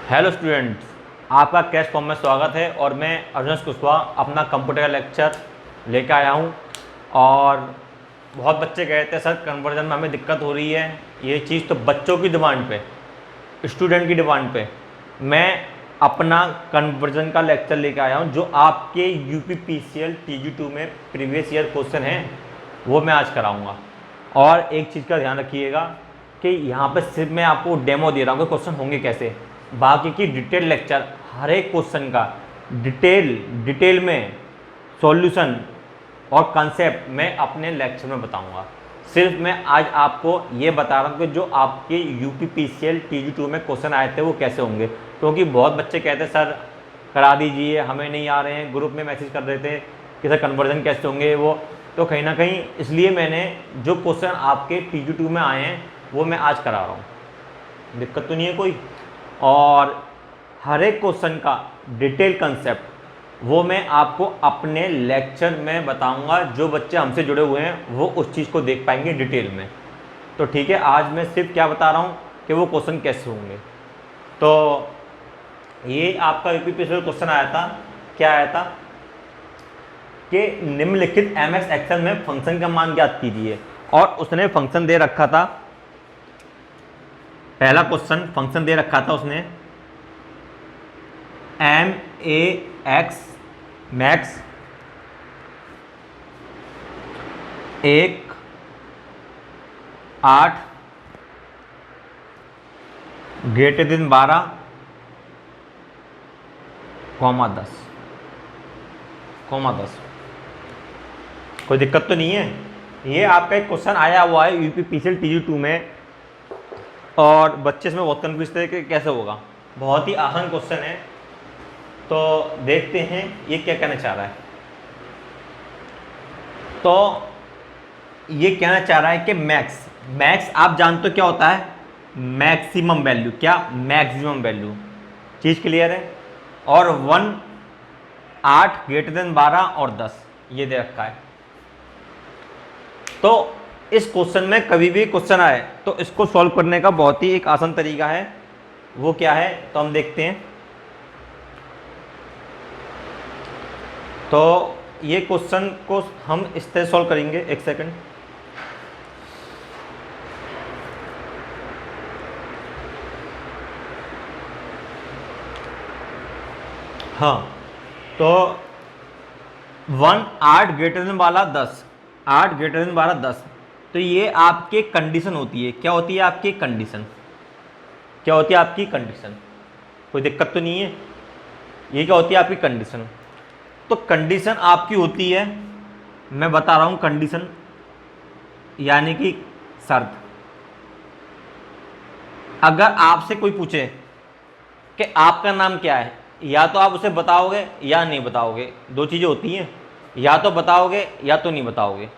Hello students, आपका crash form में स्वागत है और मैं अर्जुन कुशवाहा अपना कंप्यूटर का लेक्चर लेकर आया हूं। और बहुत बच्चे कहते हैं सर कन्वर्जन में हमें दिक्कत हो रही है। ये चीज़ तो बच्चों की डिमांड पे, स्टूडेंट की डिमांड पे मैं अपना कन्वर्जन का लेक्चर लेकर आया हूं, जो आपके यूपीपीसीएल TG2 में प्रीवियस ईयर क्वेश्चन हैं वो मैं आज कराऊँगा। और एक चीज़ का ध्यान रखिएगा कि यहाँ पर सिर्फ मैं आपको डेमो दे रहा हूँ कि क्वेश्चन होंगे कैसे। बाकी की डिटेल लेक्चर हर एक क्वेश्चन का डिटेल में सॉल्यूशन और कंसेप्ट मैं अपने लेक्चर में बताऊंगा। सिर्फ मैं आज आपको ये बता रहा हूँ कि जो आपके यूपीपीसीएल TG2 में क्वेश्चन आए थे वो कैसे होंगे, क्योंकि बहुत बच्चे कहते हैं सर करा दीजिए, हमें नहीं आ रहे हैं। ग्रुप में मैसेज कर रहे थे कि सर कन्वर्जन कैसे होंगे वो, तो कहीं ना कहीं इसलिए मैंने जो क्वेश्चन आपके TG2 में आए हैं वो मैं आज करा रहा हूँ। दिक्कत तो नहीं है कोई। और हर एक क्वेश्चन का डिटेल कंसेप्ट वो मैं आपको अपने लेक्चर में बताऊंगा। जो बच्चे हमसे जुड़े हुए हैं वो उस चीज़ को देख पाएंगे डिटेल में। तो ठीक है, आज मैं सिर्फ क्या बता रहा हूँ कि वो क्वेश्चन कैसे होंगे। तो ये आपका यूपीपीसीएल क्वेश्चन आया था, क्या आया था कि निम्नलिखित MS एक्सेल में फंक्शन का मान ज्ञात कीजिए। और उसने फंक्शन दे रखा था, पहला क्वेश्चन फंक्शन दे रखा था उसने MAX मैक्स 1 8 > 12 10 कोई दिक्कत तो नहीं है। ये आपका एक क्वेश्चन आया हुआ है यूपीपीसीएल TG2 में और बच्चे इसमें बहुत कन्फ्यूज थे कि कैसे होगा। बहुत ही आसान क्वेश्चन है, तो देखते हैं ये क्या कहना चाह रहा है। तो ये कहना चाह रहा है कि मैक्स आप जानते हो क्या होता है, मैक्सिमम वैल्यू। क्या? Maximum value. चीज़ क्लियर है। और 1 8 > 12 और 10 ये दे रखा है। तो इस क्वेश्चन में कभी भी क्वेश्चन आए तो इसको सॉल्व करने का बहुत ही एक आसान तरीका है। वो क्या है तो हम देखते हैं। तो ये क्वेश्चन को हम इस तरह सॉल्व करेंगे। एक सेकंड। हाँ, तो 1 8 > 10 8 > 10 तो ये आपके कंडीशन होती है। क्या होती है आपकी कंडीशन? क्या होती है आपकी कंडीशन? कोई दिक्कत तो नहीं है। ये क्या होती है आपकी कंडीशन? तो कंडीशन आपकी होती है, मैं बता रहा हूँ कंडीशन यानी कि शर्त। अगर आपसे कोई पूछे कि आपका नाम क्या है, या तो आप उसे बताओगे या नहीं बताओगे। दो चीज़ें होती हैं, या तो बताओगे या तो नहीं बताओगे।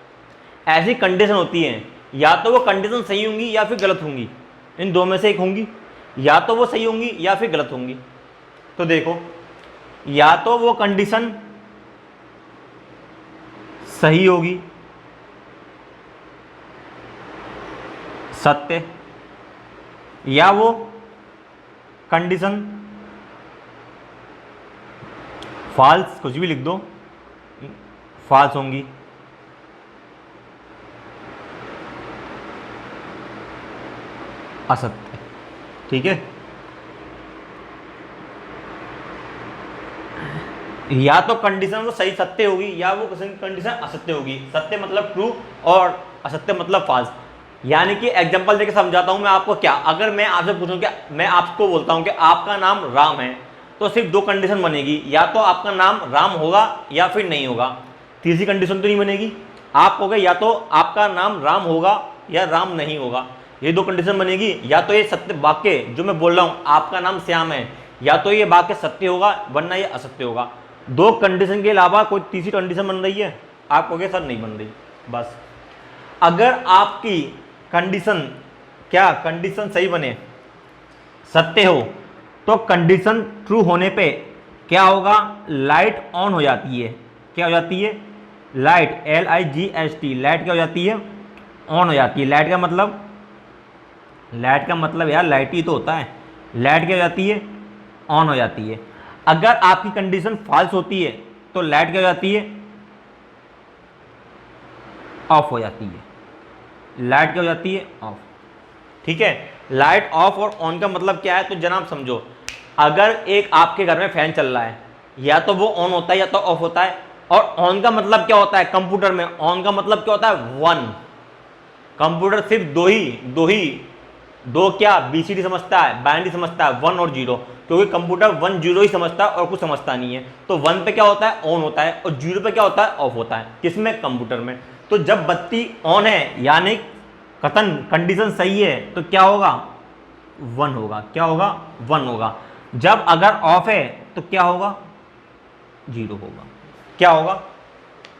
ऐसी कंडीशन होती है, या तो वो कंडीशन सही होंगी या फिर गलत होंगी। इन दो में से एक होंगी, या तो वो सही होंगी या फिर गलत होंगी। तो देखो, या तो वो कंडीशन सही होगी, सत्य, या वो कंडीशन फॉल्स, कुछ भी लिख दो, फॉल्स होंगी। असत्य। ठीक है। या तो कंडीशन वो सही सत्य होगी या वो कंडीशन असत्य होगी। सत्य मतलब ट्रू और असत्य मतलब फॉल्स। यानी कि एग्जांपल देके समझाता हूं मैं आपको। क्या अगर मैं आपसे पूछूं, क्या मैं आपको बोलता हूं कि आपका नाम राम है, तो सिर्फ दो कंडीशन बनेगी, या तो आपका नाम राम होगा या फिर नहीं होगा। तीसरी कंडीशन तो नहीं बनेगी। आप कहोगे या तो आपका नाम राम होगा या राम नहीं होगा। ये दो कंडीशन बनेगी। या तो ये सत्य वाक्य जो मैं बोल रहा हूं आपका नाम श्याम है, या तो ये वाक्य सत्य होगा वरना ये असत्य होगा। दो कंडीशन के अलावा कोई तीसरी कंडीशन बन रही है, आप कहोगे सर नहीं बन रही। बस अगर आपकी कंडीशन, क्या कंडीशन सही बने, सत्य हो, तो कंडीशन ट्रू होने पे क्या होगा, लाइट ऑन हो जाती है। क्या हो जाती है? लाइट, LIGHT, लाइट क्या हो जाती है? ऑन हो जाती है। लाइट का मतलब यार लाइट ही तो होता है। लाइट क्या हो जाती है? ऑन हो जाती है। अगर आपकी कंडीशन फॉल्स होती है तो लाइट क्या हो जाती है? ऑफ हो जाती है। लाइट क्या हो जाती है? ऑफ। ठीक है, लाइट ऑफ और ऑन का मतलब क्या है तो जनाब समझो, अगर एक आपके घर में फैन चल रहा है, या तो वो ऑन होता है या तो ऑफ होता है। और ऑन का मतलब क्या होता है कंप्यूटर में? ऑन का मतलब क्या होता है? वन। कंप्यूटर सिर्फ दो क्या बीसीडी समझता है, बाइनरी समझता है, वन और जीरो। क्योंकि कंप्यूटर वन जीरो ही समझता है और कुछ समझता नहीं है। तो वन पे क्या होता है? ऑन होता है। और जीरो पे क्या होता है? ऑफ होता है। किसमें? कंप्यूटर में। तो जब बत्ती ऑन है यानी कथन कंडीशन सही है तो क्या होगा? वन होगा। क्या होगा? वन होगा। जब अगर ऑफ है तो क्या होगा? जीरो होगा। क्या होगा?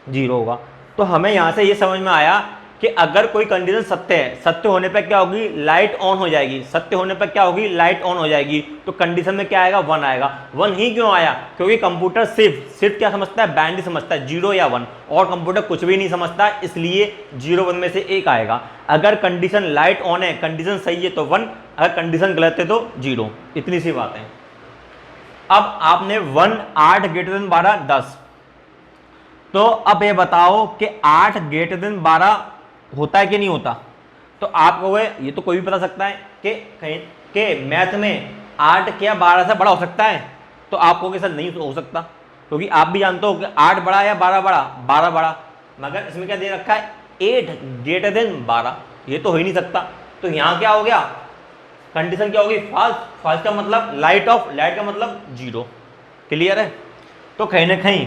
जीरो होगा। तो हमें यहां से ये समझ में आया कि अगर कोई कंडीशन सत्य है, सत्य होने पर क्या होगी? लाइट ऑन हो जाएगी। सत्य होने पर क्या होगी? लाइट ऑन हो जाएगी। तो कंडीशन में क्या आएगा? वन आएगा। वन ही क्यों आया? क्योंकि कंप्यूटर सिर्फ क्या समझता है? बाइनरी समझता है, जीरो या वन। और कंप्यूटर कुछ भी नहीं समझता, इसलिए जीरो वन में से एक आएगा। अगर कंडीशन लाइट ऑन है, कंडीशन सही है तो वन, अगर कंडीशन गलत है तो जीरो। इतनी सी बात है। अब आपने 1 8 ग्रेटर देन 12 10, तो अब ये बताओ कि 8 ग्रेटर देन 12 होता है कि नहीं होता? तो आप कहोगे ये तो कोई भी बता सकता है कि कहीं के मैथ में 8 क्या 12 से बड़ा हो सकता है? तो आप कहोगे सर नहीं हो सकता, क्योंकि आप भी जानते हो कि 8 बड़ा या 12 बड़ा? 12 बड़ा। मगर इसमें क्या दे रखा है? 8 ग्रेटर देन 12। ये तो हो ही नहीं सकता। तो यहां क्या हो गया? कंडीशन क्या होगी? फॉल्स। फॉल्स का मतलब लाइट ऑफ, लाइट का मतलब जीरो। क्लियर है? तो कहीं ना कहीं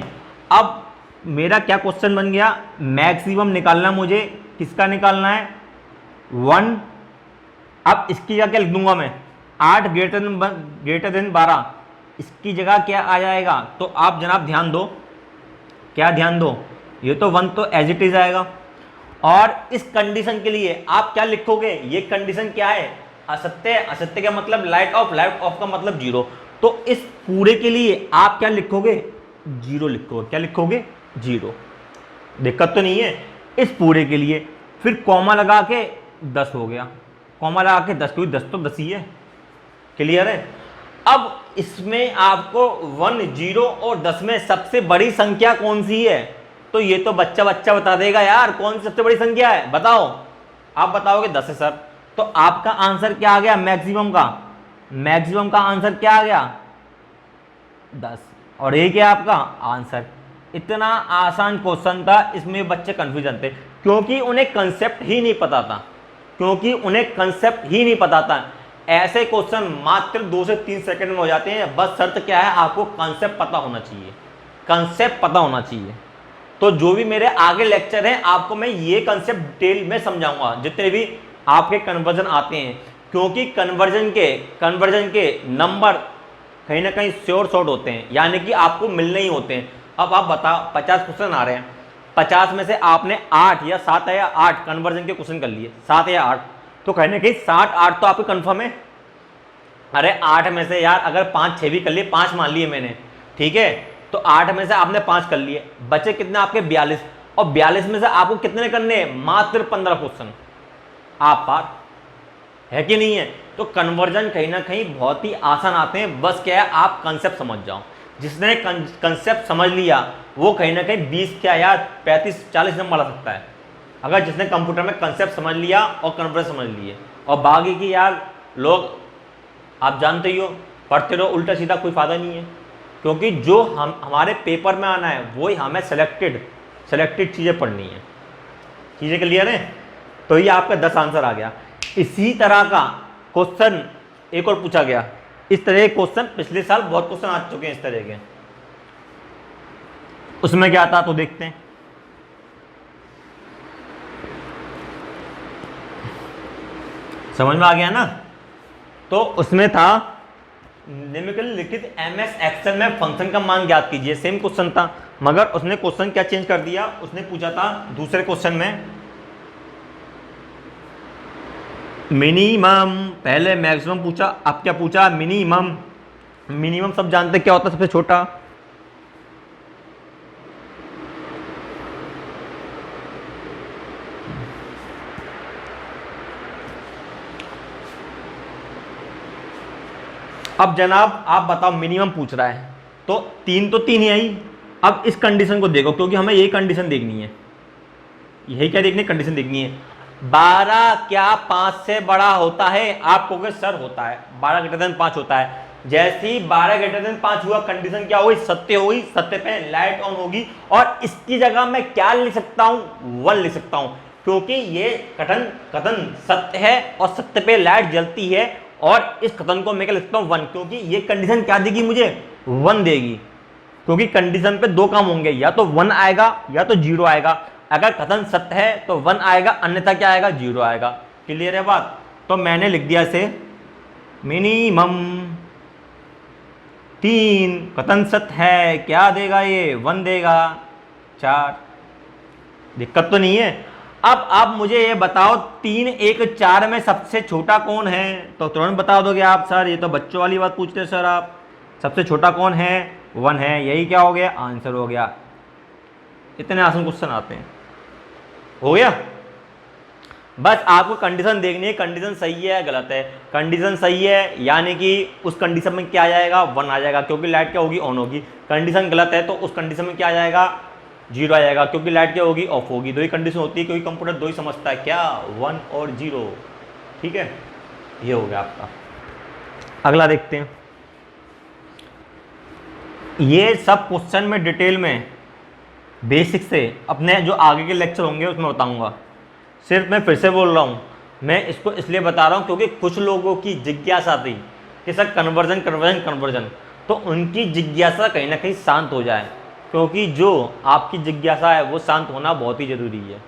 अब मेरा क्या क्वेश्चन बन गया? मैक्सिमम निकालना मुझे। किसका निकालना है? 1। अब इसकी जगह क्या लिख दूंगा मैं? 8 ग्रेटर देन 12। इसकी जगह क्या आ जाएगा? तो आप जनाब ध्यान दो, क्या ध्यान दो, ये तो 1 तो एज इट इज आएगा। और इस कंडीशन के लिए आप क्या लिखोगे? ये कंडीशन क्या है? असत्य। असत्य का मतलब लाइट ऑफ, लाइट ऑफ का मतलब जीरो। तो इस पूरे के लिए आप क्या लिखोगे? जीरो लिखोगे। क्या लिखोगे? जीरो। दिक्कत तो नहीं है इस पूरे के लिए। फिर कॉमा लगा के 10 हो गया। कॉमा लगा के 10, क्योंकि 10 तो 10 ही है। क्लियर है? अब इसमें आपको 1 0 और 10 में सबसे बड़ी संख्या कौन सी है? तो ये तो बच्चा बता देगा यार, कौन सी सबसे बड़ी संख्या है बताओ। आप बताओगे 10 है सर। तो आपका आंसर क्या आ गया? मैक्सिमम का आंसर क्या आ गया? 10। और ये क्या आपका आंसर? इतना आसान क्वेश्चन था, इसमें बच्चे कंफ्यूजन थे क्योंकि उन्हें कंसेप्ट ही नहीं पता था। ऐसे क्वेश्चन मात्र 2 से 3 सेकंड में हो जाते हैं। बस शर्त क्या है? आपको कंसेप्ट पता होना चाहिए। तो जो भी मेरे आगे लेक्चर हैं आपको मैं ये कंसेप्ट डिटेल में समझाऊंगा, जितने भी आपके कन्वर्जन आते हैं। क्योंकि कन्वर्जन के नंबर कहीं ना कहीं श्योर शॉर्ट होते हैं, यानी कि आपको मिलने ही होते हैं। अब आप बताओ 50 क्वेश्चन आ रहे हैं, 50 में से आपने 8 या 7 या 8 कन्वर्जन के क्वेश्चन कर लिए, 7 या 8, तो कहीं ना कहीं 7 8 तो आपको कंफर्म है। अरे 8 में से यार अगर 5 6 भी कर लिए, 5 मान लिए मैंने, ठीक है, तो 8 में से आपने 5 कर लिए, बचे कितने आपके? 42। और 42 में से आपको कितने करने हैं? मात्र 15 क्वेश्चन। आप पार है कि नहीं है? तो कन्वर्जन कहीं ना कहीं बहुत ही आसान आते हैं। बस क्या है? आप कंसेप्ट समझ जाओ। जिसने कंसेप्ट समझ लिया वो कहीं ना कहीं 20 क्या यार 35 40 नंबर ला सकता है, अगर जिसने कंप्यूटर में कंसेप्ट समझ लिया और कन्वर्जन समझ लिए। और बाकी की यार लोग आप जानते ही हो, पढ़ते रहो उल्टा सीधा, कोई फायदा नहीं है। क्योंकि जो हमारे पेपर में आना है वही हमें सेलेक्टेड चीज़ें पढ़नी है। चीज़ें क्लियर है? तो ये आपका 10 आंसर आ गया। इसी तरह का क्वेश्चन एक और पूछा गया। इस तरह के क्वेश्चन पिछले साल बहुत क्वेश्चन आ चुके हैं इस तरह के। उसमें क्या था तो देखते हैं। समझ में आ गया ना? तो उसमें था निम्नलिखित लिखित एमएस एक्सेल में फंक्शन का मान ज्ञात कीजिए। सेम क्वेश्चन था, मगर उसने क्वेश्चन क्या चेंज कर दिया। उसने पूछा था दूसरे क्वेश्चन में मिनिमम, पहले मैक्सिमम पूछा, अब क्या पूछा? मिनिमम। मिनिमम सब जानते क्या होता है? सबसे छोटा। अब जनाब आप बताओ, मिनिमम पूछ रहा है तो तीन ही आई। अब इस कंडीशन को देखो, क्योंकि हमें यही कंडीशन देखनी है, यही क्या देखनी, कंडीशन देखनी है। 12 क्या 5 से बड़ा होता है? आप कहोगे सर होता है, 12 ग्रेटर देन 5 होता है। जैसे ही 12 ग्रेटर देन 5 हुआ, कंडीशन क्या हुई? सत्य हुई। सत्य पे लाइट ऑन होगी और इसकी जगह मैं क्या लिख सकता हूं? 1 लिख सकता हूं, क्योंकि ये कथन सत्य है और सत्य पे लाइट जलती है, और इस कथन को मैं क्या लिखता हूं? 1, क्योंकि ये कंडीशन क्या देगी मुझे? 1 देगी, क्योंकि कंडीशन पे दो काम होंगे, या तो 1 आएगा या तो 0 आएगा। अगर कथन सत्य है तो 1 आएगा, अन्यथा क्या आएगा? 0 आएगा। क्लियर है बात? तो मैंने लिख दिया इसे मिनिमम 3, कथन सत्य है, क्या देगा ये? 1 देगा। 4, दिक्कत तो नहीं है। अब आप मुझे ये बताओ 3, 1, 4 में सबसे छोटा कौन है? तो तुरंत बता दोगे आप, सर ये तो बच्चों वाली बात पूछते हैं सर आप, सबसे छोटा कौन है? 1 है। यही क्या हो गया? आंसर हो गया। इतने आसान क्वेश्चन आते हैं, हो गया। बस आपको कंडीशन देखनी है, कंडीशन सही है गलत है। कंडीशन सही है यानी कि उस कंडीशन में क्या आ जाएगा? 1 आ जाएगा, क्योंकि लाइट क्या होगी? ऑन होगी। कंडीशन गलत है तो उस कंडीशन में क्या आ जाएगा? 0 आ जाएगा, क्योंकि लाइट क्या होगी? ऑफ होगी। दो ही कंडीशन होती है, क्योंकि कंप्यूटर दो ही समझता है, क्या? 1 और 0। ठीक है, ये हो गया आपका। अगला देखते हैं। ये सब क्वेश्चन में डिटेल में बेसिक से अपने जो आगे के लेक्चर होंगे उसमें बताऊंगा। सिर्फ मैं फिर से बोल रहा हूँ, मैं इसको इसलिए बता रहा हूँ क्योंकि कुछ लोगों की जिज्ञासा थी कि सर कन्वर्जन, तो उनकी जिज्ञासा कहीं ना कहीं शांत हो जाए, क्योंकि जो आपकी जिज्ञासा है वो शांत होना बहुत ही ज़रूरी है।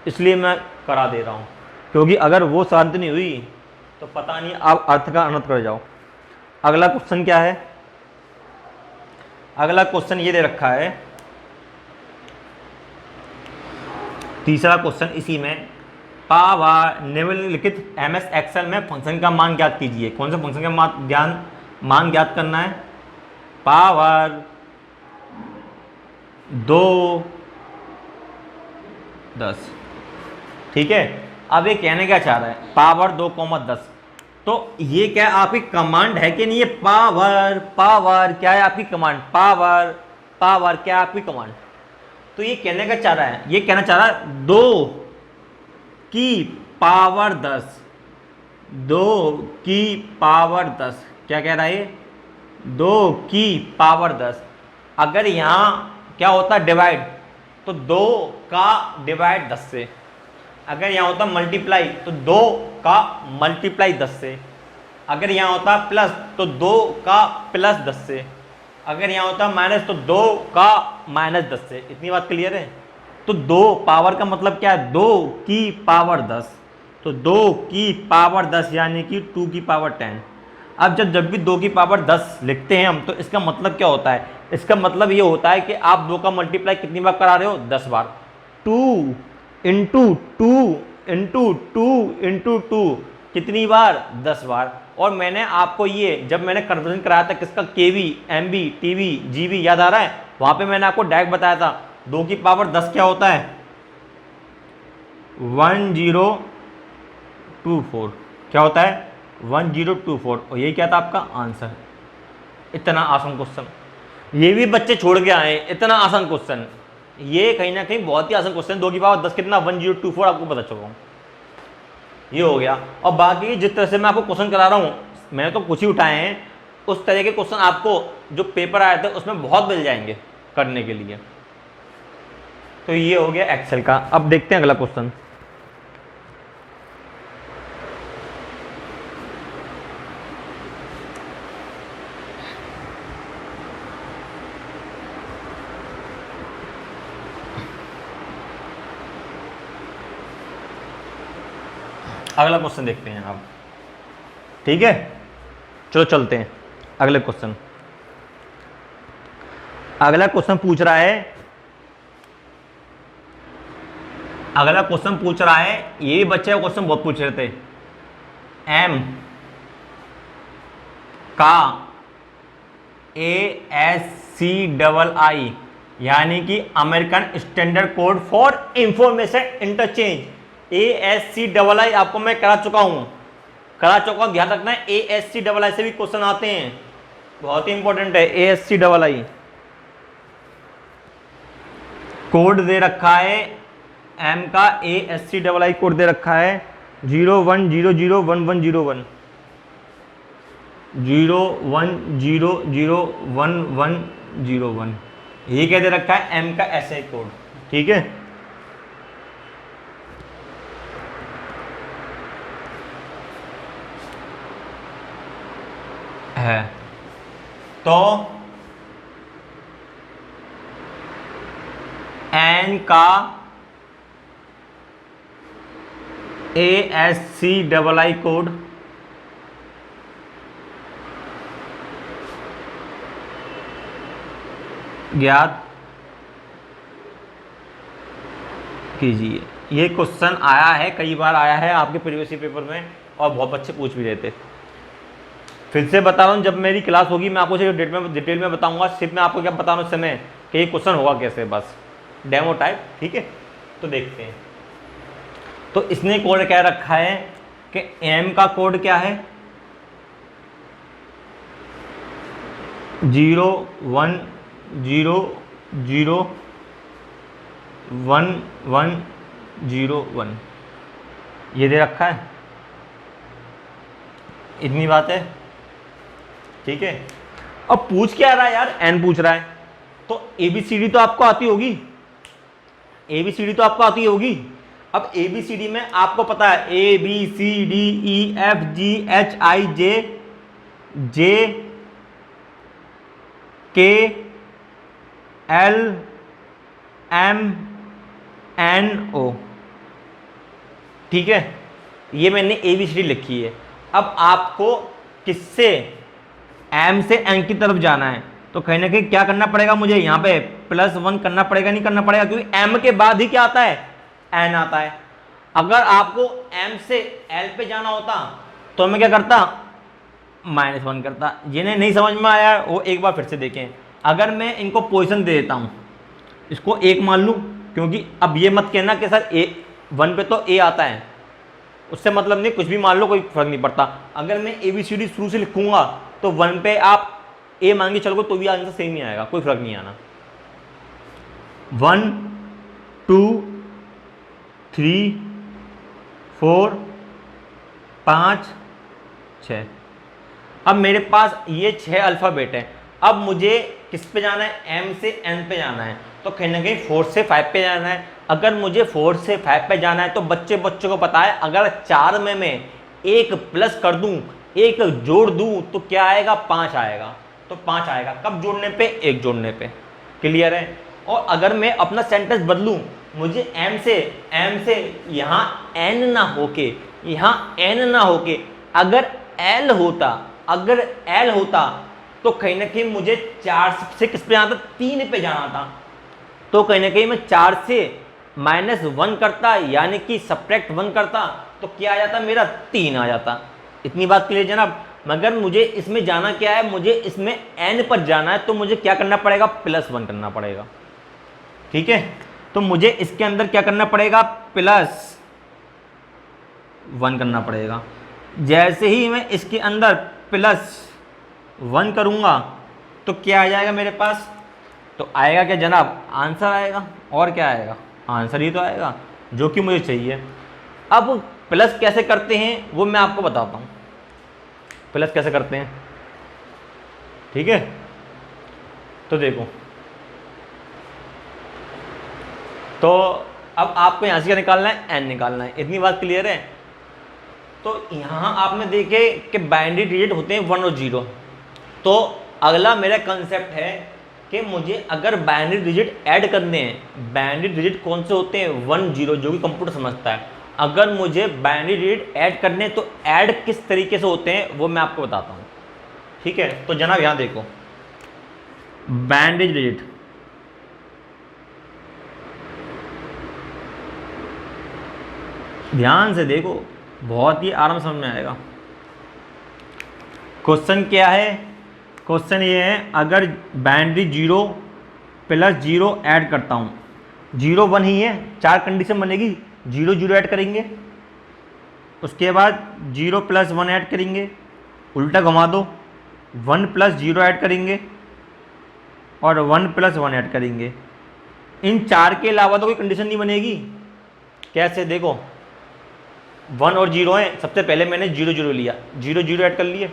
इसलिए मैं करा दे रहा हूँ, क्योंकि अगर वो शांत नहीं हुई तो पता नहीं आप अर्थ का अनर्थ कर जाओ। अगला क्वेश्चन क्या है? अगला क्वेश्चन ये दे रखा है, तीसरा क्वेश्चन इसी में, पावर निम्नलिखित एमएस एक्सेल में फंक्शन का मान ज्ञात कीजिए। कौन सा फंक्शन का मान ज्ञात करना है? पावर 2 10। ठीक है, अब ये कहने क्या चाह रहा है? पावर 2, 10। तो ये क्या आपकी कमांड है कि नहीं? ये पावर क्या है आपकी कमांड? पावर क्या है आपकी कमांड? तो ये कहने का चाह रहा है, ये कहना चाह रहा है 2 की पावर 10, 2 की पावर 10। क्या कह रहा है ये? 2 की पावर 10। अगर यहां क्या होता डिवाइड, तो 2 का डिवाइड 10 से। अगर यहां होता मल्टीप्लाई तो 2 का मल्टीप्लाई 10 से। अगर यहां होता प्लस तो 2 का प्लस 10 से। अगर यहाँ होता माइनस तो 2 का माइनस 10 से। इतनी बात क्लियर है? तो 2 पावर का मतलब क्या है? 2 की पावर 10। तो 2 की पावर 10 यानी कि 2 की पावर 10। अब जब भी 2 की पावर 10 लिखते हैं हम, तो इसका मतलब क्या होता है? इसका मतलब ये होता है कि आप 2 का मल्टीप्लाई कितनी बार करा रहे हो? 10 बार। 2 इंटू 2 इंटू 2 इंटू 2 कितनी बार? 10 बार। और मैंने आपको ये जब मैंने कन्वर्जन कराया था किसका? केवी, एमबी, टीवी, जीबी, याद आ रहा है? वहां पे मैंने आपको डायरेक्ट बताया था 2 की पावर 10 क्या होता है? 1024। क्या होता है? 1024। और ये क्या था आपका आंसर? इतना आसान क्वेश्चन, ये भी बच्चे छोड़ के आए। इतना आसान क्वेश्चन, ये कहीं ना कहीं बहुत ही आसान क्वेश्चन। 2 की पावर 10 कितना? 1024। आपको पता चुका हूँ, ये हो गया। और बाकी जिस तरह से मैं आपको क्वेश्चन करा रहा हूँ, मैंने तो कुछ ही उठाए हैं, उस तरह के क्वेश्चन आपको जो पेपर आए थे उसमें बहुत मिल जाएंगे करने के लिए। तो ये हो गया एक्सेल का। अब देखते हैं अगला क्वेश्चन। अगला क्वेश्चन देखते हैं आप, ठीक है? चलो चलते हैं अगले क्वेश्चन। अगला क्वेश्चन पूछ रहा है, ये भी बच्चे का क्वेश्चन बहुत पूछ रहे थे। एम का ASCII यानी कि American standard code for information interchange. ASCII आपको मैं करा चुका हूं, कड़ा चौका ध्यान रखना है, ASC डबल आई से भी क्वेश्चन आते हैं, बहुत ही इंपॉर्टेंट है। ASC डबल आई कोड दे रखा है M का, ASC डबल आई कोड दे रखा है 01001101 01001101, ये क्या दे रखा है M का SI कोड, ठीक है। तो N का ASC डबल आई कोड ज्ञात कीजिए। ये क्वेश्चन आया है, कई बार आया है आपके प्रीवियस पेपर में, और बहुत बच्चे पूछ भी रहे थे। फिर से बता रहा हूँ, जब मेरी क्लास होगी मैं आपको डिटेल में बताऊंगा। सिर्फ मैं आपको क्या बता रहा हूँ इस समय कि ये क्वेश्चन होगा कैसे, बस डेमो टाइप, ठीक है। तो देखते हैं। तो इसने कोड क्या रखा है कि M का कोड क्या है 01001101, ये दे रखा है, इतनी बात है, ठीक है। अब पूछ क्या रहा है यार, N पूछ रहा है, तो ABCD तो आपको आती होगी, ABCD तो आपको आती होगी। अब ABCD में आपको पता है ABCDEFGHIJ KLMNO, ठीक है। ये मैंने ABCD लिखी है। अब आपको किससे M से N की तरफ जाना है, तो कहीं ना कहीं क्या करना पड़ेगा मुझे, यहाँ पे +1 करना पड़ेगा, नहीं करना पड़ेगा, क्योंकि M के बाद ही क्या आता है, N आता है। अगर आपको M से L पे जाना होता तो मैं क्या करता, -1 करता। जिन्हें नहीं समझ में आया वो एक बार फिर से देखें। अगर मैं इनको पोजीशन दे देता हूँ, इसको 1 मान लूँ, क्योंकि अब ये मत कहना कि सर A1 पे तो A आता है, उससे मतलब नहीं, कुछ भी मान लो, कोई फर्क नहीं पड़ता। अगर मैं ABCD शुरू से लिखूंगा तो 1 पे आप A मान के चलोगे तो भी आंसर सेम ही आएगा, कोई फर्क नहीं आना। 1 2 3 4 5 6। अब मेरे पास ये 6 अल्फ़ाबेट हैं। अब मुझे किस पे जाना है, M से N पे जाना है, तो कहीं ना कहीं 4 से 5 पे जाना है। अगर मुझे 4 से 5 पे जाना है तो बच्चों को पता है, अगर 4 में मैं 1 प्लस कर दूं, 1 जोड़ दूं, तो क्या आएगा, 5 आएगा। तो 5 आएगा कब जोड़ने पे, 1 जोड़ने पे, क्लियर है। और अगर मैं अपना सेंटेंस बदलूं, मुझे M से यहाँ N ना होके, यहाँ N ना होके अगर L होता तो कहीं ना कहीं मुझे 4 से किस पे जाना था, 3 पे जाना था। तो कहीं ना कहीं मैं 4 से -1 करता, यानी कि सब्ट्रैक्ट 1 करता, तो क्या आ जाता, मेरा 3 आ जाता। इतनी बात क्लियर जनाब। मगर मुझे इसमें जाना क्या है, मुझे इसमें N पर जाना है, तो मुझे क्या करना पड़ेगा, +1 करना पड़ेगा, ठीक है। तो मुझे इसके अंदर क्या करना पड़ेगा, +1 करना पड़ेगा। जैसे ही मैं इसके अंदर +1 करूंगा तो क्या आ जाएगा मेरे पास, तो आएगा क्या जनाब, आंसर आएगा। और क्या आएगा, आंसर ही तो आएगा, जो कि मुझे चाहिए। अब प्लस कैसे करते हैं वो मैं आपको बताता हूँ, प्लस कैसे करते हैं, ठीक है। तो देखो, तो अब आपको यहाँ से क्या निकालना है, N निकालना है, इतनी बात क्लियर है। तो यहाँ आपने देखे कि बाइनरी डिजिट होते हैं 1 और 0। तो अगला मेरा कंसेप्ट है कि मुझे अगर बाइनरी डिजिट ऐड करने हैं, बाइनरी डिजिट कौन से होते हैं, 1 0, जो कि कंप्यूटर समझता है। अगर मुझे बाइनरी डिजिट ऐड करने हैं तो ऐड किस तरीके से होते हैं वो मैं आपको बताता हूँ, ठीक है। तो जनाब यहाँ देखो, बाइनरी डिजिट, ध्यान से देखो, बहुत ही आराम समझ में आएगा। क्वेश्चन क्या है, क्वेश्चन ये है, अगर बाइनरी 0 + 0 ऐड करता हूँ, 0 1 ही है, 4 कंडीशन बनेगी, 0 0 ऐड करेंगे, उसके बाद 0 + 1 ऐड करेंगे, उल्टा घुमा दो, 1 + 0 ऐड करेंगे और 1 + 1 ऐड करेंगे। इन 4 के अलावा तो कोई कंडीशन नहीं बनेगी। कैसे? देखो 1 और 0 है, सबसे पहले मैंने 0 0 लिया, 0 0 ऐड कर लिए,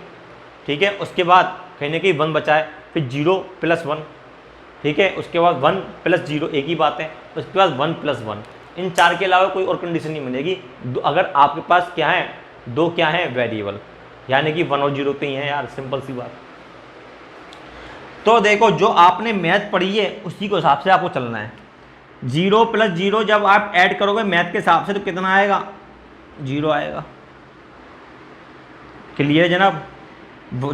ठीक है। उसके बाद कहीं ना कहीं 1 बचा है, फिर 0 + 1, ठीक है। उसके बाद 1 + 0 एक ही बात है, उसके बाद 1 + 1। इन 4 के अलावा कोई और कंडीशन नहीं बनेगी। अगर आपके पास क्या है, 2 क्या है वेरिएबल, यानी कि 1 और 0 तो ही है यार, सिंपल सी बात। तो देखो जो आपने मैथ पढ़ी है उसी के हिसाब से आपको चलना है। 0 + 0 जब आप ऐड करोगे मैथ के हिसाब से तो कितना आएगा? 0 आएगा। क्लियर जनाब?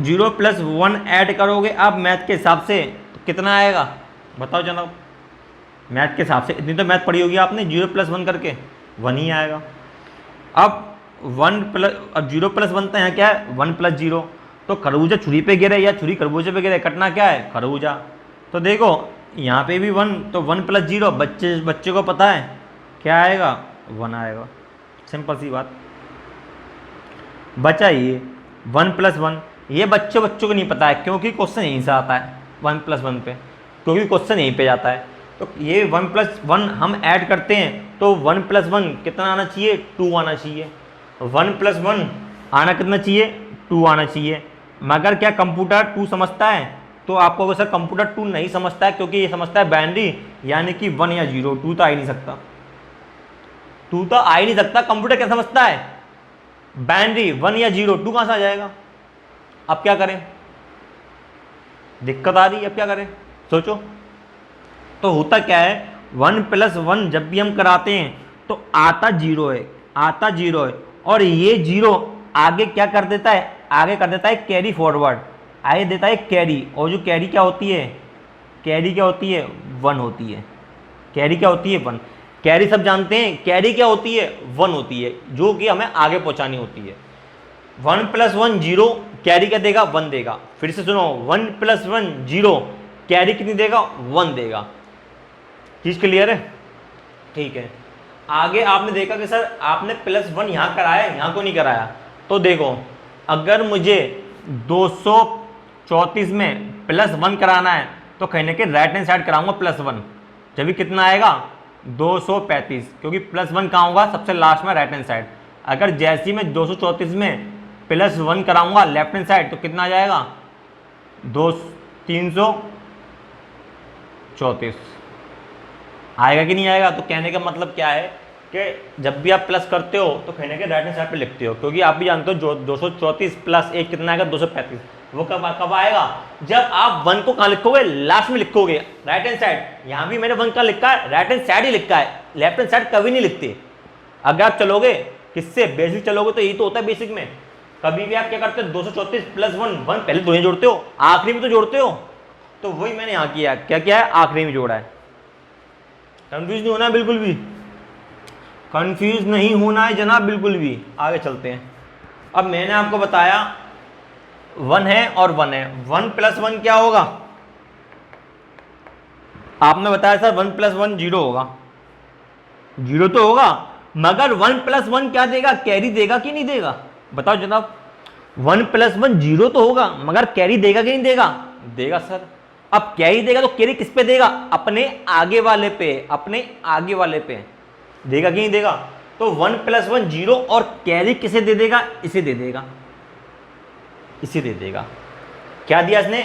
0 + 1 ऐड करोगे आप मैथ के हिसाब से तो कितना आएगा? बताओ जनाब। मैथ के हिसाब से इतनी तो मैथ पढ़ी होगी आपने, 0 + 1 करके 1 ही आएगा। अब 0 + 1 तो यहाँ क्या है? 1 + 0। तो खरबूजा छुरी पे गिरे या छुरी खरबूजे पे गिरे, कटना क्या है? खरबूजा। तो देखो यहाँ पे भी 1, तो 1 + 0 बच्चे को पता है क्या आएगा? 1 आएगा। सिंपल सी बात। बचा ये 1 + 1, ये बच्चों को नहीं पता है क्योंकि क्वेश्चन यहीं से आता है 1 + 1 पे, क्योंकि क्वेश्चन यहीं पे जाता है। तो ये 1 + 1 हम ऐड करते हैं तो 1 + 1 कितना आना चाहिए? 2 आना चाहिए। 1 + 1 आना कितना चाहिए? 2 आना चाहिए। मगर क्या कंप्यूटर 2 समझता है? तो आपको अगर सर कंप्यूटर 2 नहीं समझता है क्योंकि ये समझता है बाइनरी, यानी कि 1 या 0, 2 तो आ ही नहीं सकता, 2 तो आ ही नहीं सकता। कंप्यूटर क्या समझता है? बाइनरी, 1 या 0, 2 कहां से आ जाएगा? अब क्या करें? दिक्कत आ रही है, अब क्या करें? सोचो। तो होता क्या है, 1 + 1 जब भी हम कराते हैं तो आता 0 है, आता 0 है, और ये 0 आगे क्या कर देता है? आगे कर देता है कैरी फॉरवर्ड, आगे देता है कैरी। और जो कैरी क्या होती है? कैरी क्या होती है? 1 होती है। कैरी क्या होती है? 1। कैरी सब जानते हैं, कैरी क्या होती है? 1 होती है, जो कि हमें आगे पहुंचानी होती है। 1 + 1 0, कैरी क्या देगा? 1 देगा। फिर से सुनो, 1 + 1 0, कैरी कितनी देगा? 1 देगा। चीज क्लियर है? ठीक है। आगे आपने देखा कि सर आपने +1 यहां कराया, यहां को नहीं कराया। तो देखो अगर मुझे 234 में +1 कराना है तो कहीं ना कहीं राइट हैंड साइड कराऊंगा +1, जब भी कितना आएगा? 235, क्योंकि +1 कहाँ होगा? सबसे लास्ट में राइट हैंड साइड। अगर जैसे मैं 234 में +1 कराऊंगा लेफ्ट हैंड साइड तो कितना आ जाएगा? 334 आएगा कि नहीं आएगा? तो कहने का मतलब क्या है कि जब भी आप प्लस करते हो तो कहीं ना कहीं राइट हैंड साइड पे लिखते हो, क्योंकि आप भी जानते हो जो 234 + 1 कितना आएगा? 235। वो कब आएगा? जब आप 1 को कहाँ लिखोगे? लास्ट में लिखोगे, राइट हैंड साइड। यहाँ भी मैंने 1 का लिखा है, राइट हैंड साइड ही लिखा है, लेफ्ट हैंड साइड कभी नहीं लिखते। अगर आप चलोगे किससे? बेसिक चलोगे तो यही तो होता है बेसिक में। कभी भी आप क्या करते हो? 234 + 1 पहले तो नहीं जोड़ते हो, आखिरी में तो जोड़ते हो। तो वही मैंने यहाँ किया, क्या है? आखिरी में जोड़ा है। कंफ्यूज नहीं होना है बिल्कुल भी, कंफ्यूज नहीं होना है जनाब बिल्कुल भी। आगे चलते हैं। अब मैंने आपको बताया 1 है और 1 है, 1 + 1 क्या होगा? आपने बताया सर 1 + 1 0 होगा, 0 तो होगा, मगर 1 + 1 क्या देगा? कैरी देगा कि नहीं देगा? बताओ जनाब। 1 + 1 0 तो होगा, मगर कैरी देगा कि नहीं देगा? देगा सर। अब कैरी देगा तो कैरी किस पे देगा? अपने आगे वाले पे, अपने आगे वाले पे देगा कि नहीं देगा? तो 1 + 1 0 और कैरी किसे दे देगा? इसे दे देगा, इसे दे देगा। क्या दिया इसने?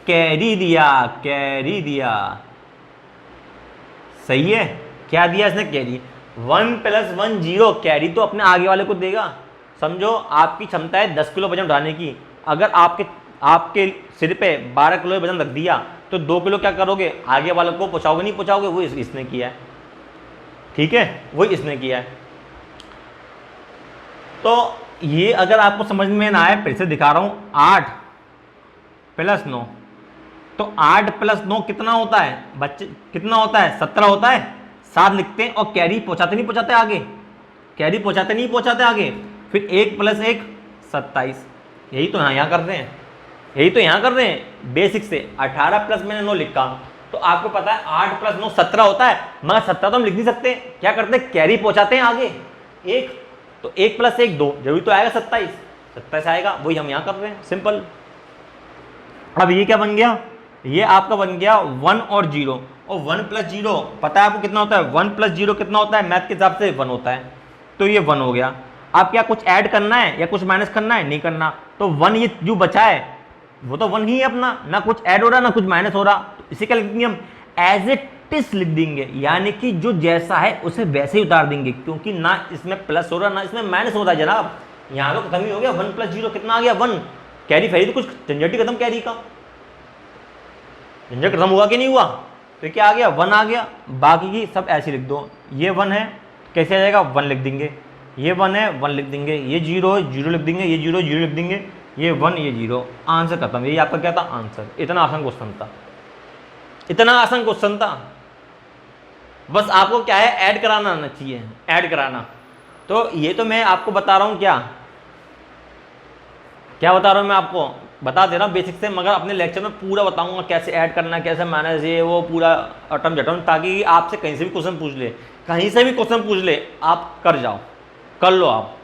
कैरी दिया, कैरी दिया। सही है। क्या दिया इसने? कैरी। 1 + 1 0, कैरी तो अपने आगे वाले को देगा। समझो आपकी क्षमता है 10 किलो वजन उठाने की, अगर आपके सिर पे 12 किलो वजन रख दिया तो 2 किलो क्या करोगे? आगे वाले को पहुंचाओगे नहीं पहुंचाओगे? वो इसने किया है, ठीक है, वही इसने किया है। तो ये अगर आपको समझ में ना आए फिर से दिखा रहा हूं। 8 + 9, तो 8 + 9 कितना होता है बच्चे? कितना होता है? 17 होता है। 7 लिखते हैं और कैरी पहुंचाते नहीं पहुंचाते आगे? कैरी पहुंचाते नहीं पहुंचाते आगे? फिर 1 + 1 27। यही तो यहाँ कर रहे हैं, यही तो यहाँ कर रहे हैं बेसिक से। 18 + मैंने 9 लिखा, तो आपको पता है 8 + 9 17 होता है, मगर 17 तो हम लिख नहीं सकते। क्या करते हैं? कैरी पहुंचाते हैं आगे 1, तो 1 + 1 2, जरूरी तो आएगा 27, 27 आएगा, वही हम यहाँ कर रहे हैं, सिंपल। अब ये क्या बन गया, ये आपका बन गया 1 और 0, और 1 + 0 पता है आपको कितना होता है, 1 + 0 कितना होता है, मैथ के हिसाब से 1 होता है, तो ये 1 हो गया। अब क्या कुछ ऐड करना है या कुछ माइनस करना है, नहीं करना, तो 1 ये जो बचा है वो तो 1 ही है अपना, ना कुछ ऐड हो रहा ना कुछ माइनस हो रहा, तो इसे क्या लिख देंगे हम, एज इट इज लिख देंगे, यानी कि जो जैसा है उसे वैसे ही उतार देंगे, क्योंकि ना इसमें प्लस हो रहा ना इसमें माइनस हो रहा है जनाब, यहाँ तो खत्म ही हो गया, 1 + 0 कितना आ गया 1, कैरी फैरी तो कुछ झंझट ही खत्म, कैरी का झंझट खत्म हुआ कि नहीं हुआ, तो क्या आ गया 1 आ गया, बाकी की सब ऐसे लिख दो, ये 1 है कैसे आ जाएगा 1 लिख देंगे, ये 1 है 1 लिख देंगे, ये 0 है 0 लिख देंगे, ये 0 0 लिख देंगे, ये 1 ये 0, आंसर खत्म। यही आपका क्या था आंसर, इतना आसान क्वेश्चन था, इतना आसान क्वेश्चन था, बस आपको क्या है ऐड कराना आना चाहिए, ऐड कराना। तो ये तो मैं आपको बता रहा हूँ, क्या क्या बता रहा हूँ मैं आपको, बता दे रहा हूँ बेसिक से, मगर अपने लेक्चर में पूरा बताऊंगा कैसे ऐड करना है, कैसे मैनेज, ये वो पूरा अटम झटम, ताकि आपसे कहीं से भी क्वेश्चन पूछ ले, कहीं से भी क्वेश्चन पूछ ले आप कर जाओ, कर लो आप,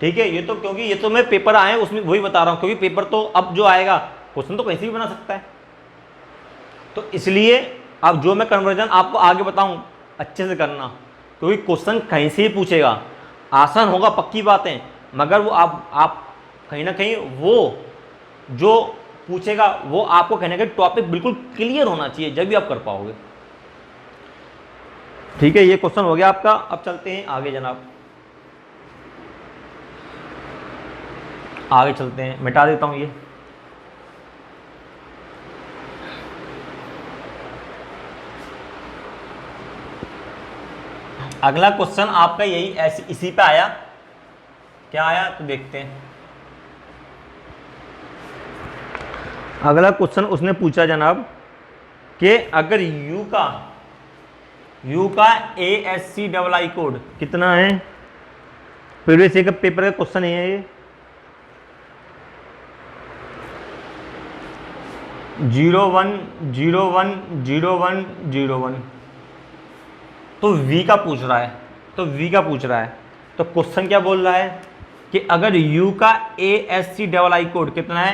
ठीक है। ये तो क्योंकि ये तो मैं पेपर आए उसमें वही बता रहा हूँ, क्योंकि पेपर तो अब जो आएगा क्वेश्चन तो कहीं से भी बना सकता है, तो इसलिए अब जो मैं कन्वर्जन आपको आगे बताऊं अच्छे से करना, क्योंकि क्वेश्चन कहीं से ही पूछेगा, आसान होगा पक्की बात है, मगर वो आप कहीं ना कहीं वो जो पूछेगा वो आपको कहीं ना कहीं टॉपिक बिल्कुल क्लियर होना चाहिए, जब भी आप कर पाओगे, ठीक है। ये क्वेश्चन हो गया आपका, अब चलते हैं आगे जनाब, आगे चलते हैं, मिटा देता हूं ये, अगला क्वेश्चन आपका यही ऐसे इसी पे आया, क्या आया तो देखते हैं। अगला क्वेश्चन उसने पूछा जनाब कि अगर U का ASCII कोड कितना है, प्रीवियस ईयर का पेपर का क्वेश्चन है ये, 01 01 01 01, तो V का पूछ रहा है, तो V का पूछ रहा है, तो क्वेश्चन क्या बोल रहा है कि अगर U का ASCII कोड कितना है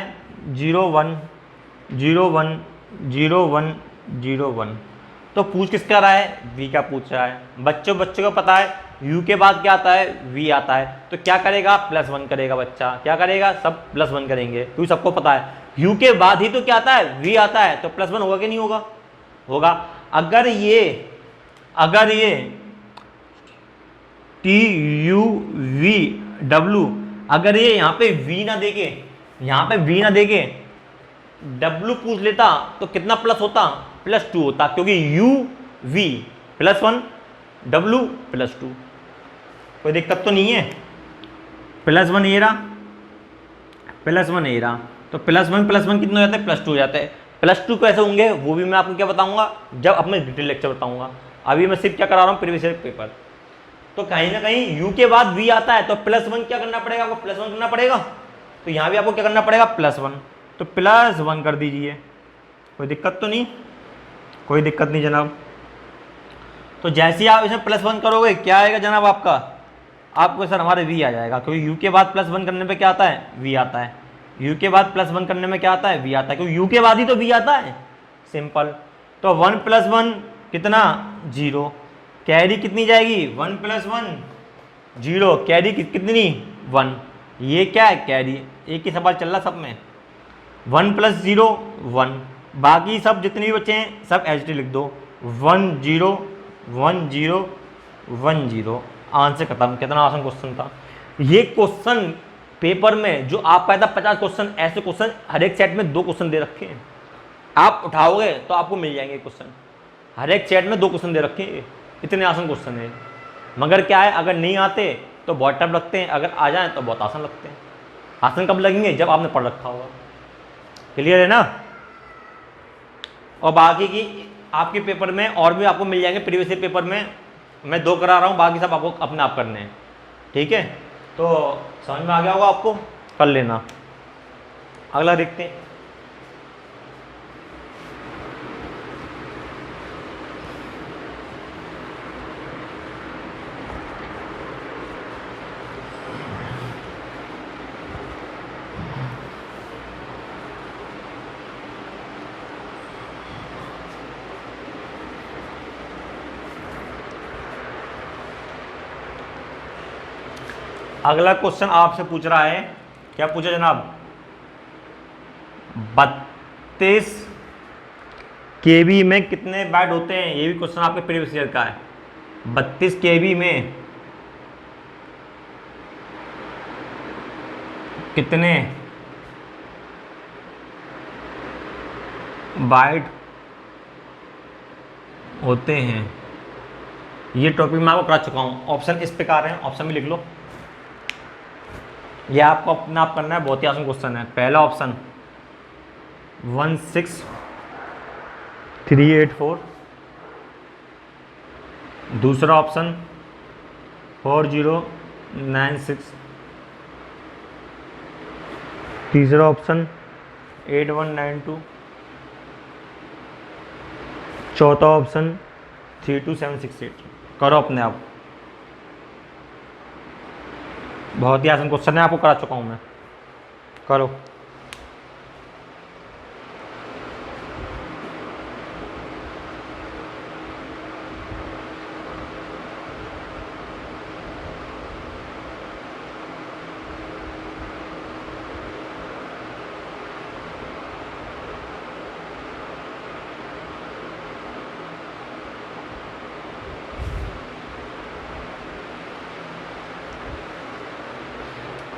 01 01 01 01, तो पूछ किसका रहा है, V का पूछ रहा है। बच्चों को पता है U के बाद क्या आता है, V आता है, तो क्या करेगा +1 करेगा, बच्चा क्या करेगा, सब +1 करेंगे, क्योंकि सबको पता है U के बाद ही तो क्या आता है, V आता है, तो +1 होगा कि नहीं होगा, होगा। अगर ये TUVW, अगर ये यहाँ पे V ना देके W पूछ लेता तो कितना प्लस होता, +2 होता, क्योंकि UV +1 W +2, कोई दिक्कत तो नहीं है, +1 ये रहा, +1 ये रहा, तो +1 कितना हो जाता है, +2 हो जाता है। +2 कैसे होंगे वो भी मैं आपको क्या बताऊंगा जब अपने डिटेल लेक्चर बताऊंगा, अभी मैं सिर्फ क्या करा रहा हूँ प्रीवियस ईयर पेपर। तो कहीं ना कहीं U के बाद V आता है, तो +1 क्या करना पड़ेगा आपको, +1 करना पड़ेगा, तो यहाँ भी आपको क्या करना पड़ेगा +1, तो +1 कर दीजिए, कोई दिक्कत तो नहीं, कोई दिक्कत नहीं जनाब। तो जैसे ही आप इसमें +1 करोगे क्या आएगा जनाब आपको सर हमारे V आ जाएगा, क्योंकि U के बाद +1 करने पे क्या आता है, V आता है, U के बाद +1 करने में क्या आता है, V आता है, क्योंकि U के बाद ही तो V आता है, सिंपल। तो 1 + 1 कितना 0, कैरी कितनी जाएगी 1 + 1 0, कैरी कितनी 1, ये क्या है कैरी, एक ही सवाल चल रहा सब में, 1 + 0 1, बाकी सब जितने भी बच्चे हैं सब एच लिख दो, 1 0 1 0 1 0, आंसर खत्म। कितना आसान क्वेश्चन था ये क्वेश्चन, पेपर में जो आपका था 50 क्वेश्चन, ऐसे क्वेश्चन हर एक सेट में 2 क्वेश्चन दे रखे हैं, आप उठाओगे तो आपको मिल जाएंगे क्वेश्चन, हर एक सेट में 2 क्वेश्चन दे रखे हैं, इतने आसान क्वेश्चन है। मगर क्या है अगर नहीं आते तो बहुत टफ लगते हैं, अगर आ जाएं तो बहुत आसान लगते हैं। आसान कब लगेंगे, जब आपने पढ़ रखा होगा। क्लियर है ना। और बाकी की आपके पेपर में और भी आपको मिल जाएंगे, प्रीवियस ईयर पेपर में मैं 2 करा रहा हूँ, बाकी सब आपको अपने आप करने हैं, ठीक है। तो समझ में आ गया होगा आपको, कर लेना। अगला देखते हैं। अगला क्वेश्चन आपसे पूछ रहा है, क्या पूछा जनाब, 32 केबी में कितने बाइट होते हैं। ये भी क्वेश्चन आपके प्रीवियस ईयर का है। 32 केबी में कितने बाइट होते हैं। ये टॉपिक मैं आपको करा चुका हूँ। ऑप्शन इस प्रकार हैं, ऑप्शन भी लिख लो। ये आपको अपना आप करना है, बहुत ही आसान क्वेश्चन है। पहला ऑप्शन 16384, दूसरा ऑप्शन 4096, तीसरा ऑप्शन 8192, चौथा ऑप्शन 32768। करो अपने आप, बहुत ही आसान क्वेश्चन है, आपको करा चुका हूँ मैं। करो।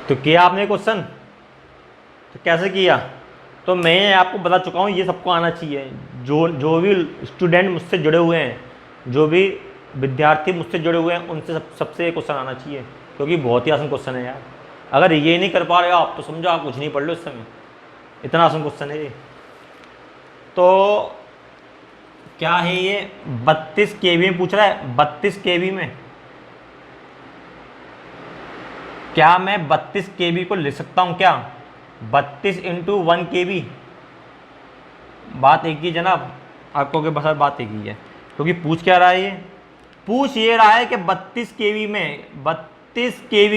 तो किया आपने क्वेश्चन, तो कैसे किया, तो मैं आपको बता चुका हूँ, ये सबको आना चाहिए। जो भी स्टूडेंट मुझसे जुड़े हुए हैं, जो भी विद्यार्थी मुझसे जुड़े हुए हैं, उनसे सबसे ये क्वेश्चन आना चाहिए, क्योंकि बहुत ही आसान क्वेश्चन है यार। अगर ये नहीं कर पा रहे हो आप, तो समझो आप कुछ नहीं पढ़ लो इस समय, इतना आसान क्वेश्चन है ये। तो क्या है ये, 32 केबी में पूछ रहा है। 32 केबी में क्या मैं 32 केबी को लिख सकता हूं क्या, 32 इंटू 1 केबी। बात एक ही जनाब, आपको के बस बात एक ही है, क्योंकि पूछ क्या रहा है ये, पूछ ये रहा है कि 32 केबी